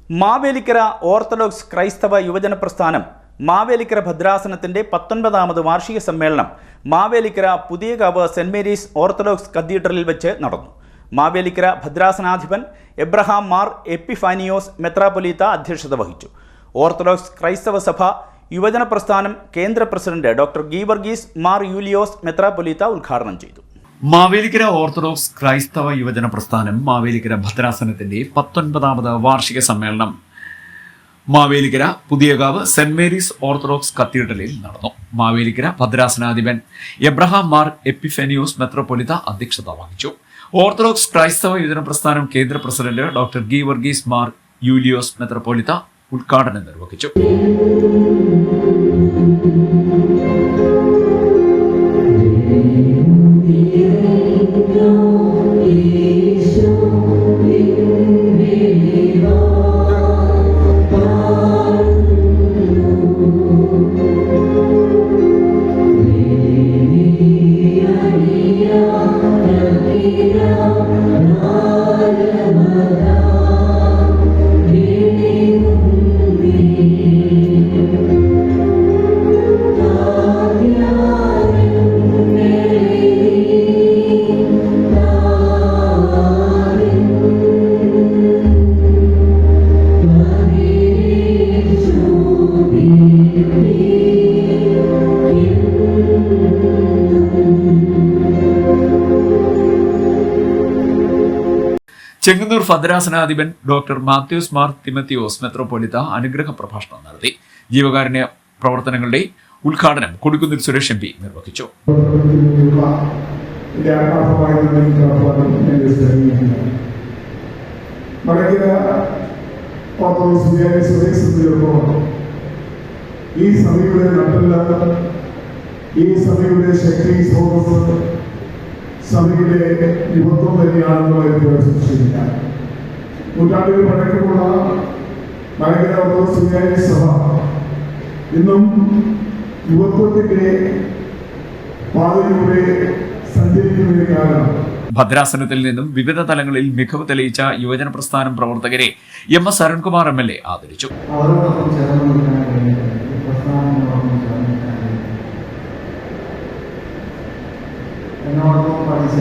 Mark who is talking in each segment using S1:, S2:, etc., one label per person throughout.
S1: Mavelikkara orthodox ക്രൈസ്തവ യുവജന പ്രസ്ഥാനം മാവേലിക്കര ഭദ്രാസനത്തിന്റെ 19ാമത് വാർഷിക സമ്മേളനം Mavelikkara Puthiyakavu Saint Mary's Orthodox കത്തീഡ്രലിൽ വെച്ച് നടന്നു. മാവേലിക്കര ഭദ്രാസനാധിപൻ എബ്രഹാം മാർ എപ്പിഫാനിയോസ് മെത്രാപ്പൊലീത്ത അധ്യക്ഷത വഹിച്ചു. ഓർത്തഡോക്സ് ക്രൈസ്തവ സഭ യുവജന പ്രസ്ഥാനം കേന്ദ്ര പ്രസിഡന്റ് ഡോക്ടർ ഗീവർഗീസ് മാർ യൂലിയോസ് മെത്രാപ്പൊലീത്ത ഉദ്ഘാടനം ചെയ്തു.
S2: മാവേലിക്കര ഓർത്തഡോക്സ് ക്രൈസ്തവ യുവജന പ്രസ്ഥാനം മാവേലിക്കര ഭദ്രാസനത്തിന്റെ 19ാമത് വാർഷിക സമ്മേളനം Mavelikkara Puthiyakavu Saint Mary's Orthodox കത്തീഡ്രലിൽ നടന്നു. മാവേലിക്കര ഭദ്രാസനാധിപൻ എബ്രഹാം മാർ എപ്പിഫാനിയോസ് മെത്രാപ്പൊലീത്ത അധ്യക്ഷത വഹിച്ചു. ഓർത്തഡോക്സ് ക്രൈസ്തവ യുവജന പ്രസ്ഥാനം കേന്ദ്ര പ്രസിഡന്റ് ഡോക്ടർ ഗീവർഗീസ് മാർ യൂലിയോസ് മെത്രാപ്പൊലീത്ത ഉദ്ഘാടനം നിർവഹിച്ചു. ചെങ്ങന്നൂർ ഭദ്രാസനാധിപൻ ഡോക്ടർ മാത്യൂസ് മാർ തിമത്തിയോസ് മെത്രാപ്പൊലീത്ത അനുഗ്രഹ പ്രഭാഷണം നടത്തി. ജീവകാരുണ്യ പ്രവർത്തനങ്ങളുടെ ഉദ്ഘാടനം കൊടിക്കുന്നിൽ സുരേഷ് എം പി നിർവഹിച്ചു.
S3: ഈ സഭയുടെ ശക്തി സ്രോതസ് സഭയുടെ യുവത്വം തന്നെയാണെന്ന് സൂക്ഷിക്കാം. നൂറ്റാണ്ടുകൾ പഴക്കമുള്ള മലങ്കര ഓർത്തഡോക്സ് സഭ ഇന്നും യുവത്വത്തിന്റെ പാതയിലൂടെ സഞ്ചരിക്കുന്നതിന് കാരണം
S2: ഭദ്രാസനത്തിൽ നിന്നും വിവിധ തലങ്ങളിൽ മികവ് തെളിയിച്ച യുവജന പ്രസ്ഥാനം പ്രവർത്തകരെ MS അരുൺകുമാർ MLA ആദരിച്ചു.
S4: എന്നോടൊപ്പം പഠിച്ച,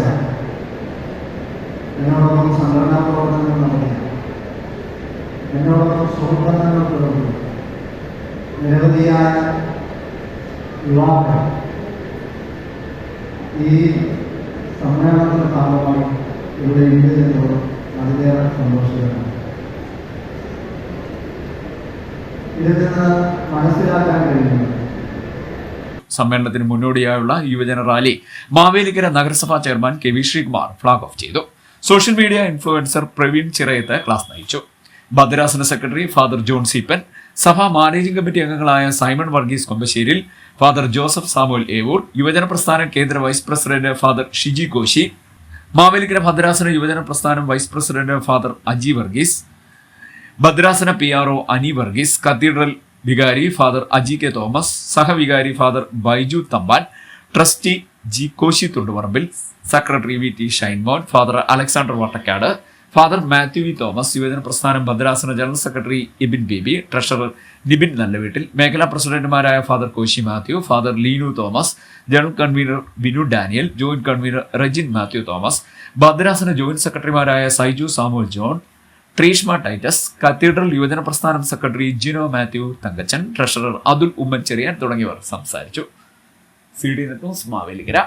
S4: എന്നോടൊപ്പം സംഘടനാ പ്രവർത്തനങ്ങൾ നടത്തിയ, എന്നോടൊപ്പം സുഹൃത്തുക്കൾ തുടങ്ങി നിരവധിയായ യുവാക്കൾ ഈ സമ്മേളനത്തിന്റെ ഭാഗമായി ഇവിടെ ഉണ്ട് എന്നത് അതിലേറെ സന്തോഷകരമാണ്. ഇതിൽ നിന്ന് മനസ്സിലാക്കാൻ കഴിയുന്നത്
S2: സമ്മേളനത്തിന് മുന്നോടിയായുള്ള യുവജന റാലി മാവേലിക്കര നഗരസഭാ chairman KV Sreekumar flag off ചെയ്തു. Social media influencer Praveen Chirayath class നയിച്ചു. ഭദ്രാസന സെക്രട്ടറി ഫാദർ ജോൺ സീപ്പൻ, സഭാ മാനേജിംഗ് കമ്മിറ്റി അംഗങ്ങളായ Simon Varghese Kombasseril, father Joseph Samuel Evoor, യുവജന പ്രസ്ഥാനം കേന്ദ്ര vice president father Shiji Koshy, Mavelikkara ഭദ്രാസന യുവജന പ്രസ്ഥാനം vice president father Aji Varghese, ഭദ്രാസന PRO അനി വർഗീസ്, കത്തീഡ്രൽ വികാരി ഫാദർ അജി കെ തോമസ്, സഹവികാരി father Baiju Thampan, trustee G Koshy Thundupparambil, secretary VT Shinemon, father Alexander Vattakkad, father Mathew V Thomas, യുവജന പ്രസ്ഥാനം ഭദ്രാസന general secretary Ebin Baby, treasurer Nibin Nallaveettil, മേഖലാ പ്രസിഡന്റുമാരായ father Koshy Mathew, father Leenu Thomas, general convener Binu Daniel, joint convener Rejin Mathew Thomas, ഭദ്രാസന joint സെക്രട്ടറിമാരായ Saiju Samuel John, Treeshma Titus, cathedral യുവജന പ്രസ്ഥാനം secretary Jino Mathew Thankachan, treasurer Athul Oommen Cherian തുടങ്ങിയവർ സംസാരിച്ചു. CD net news Mavelikkara.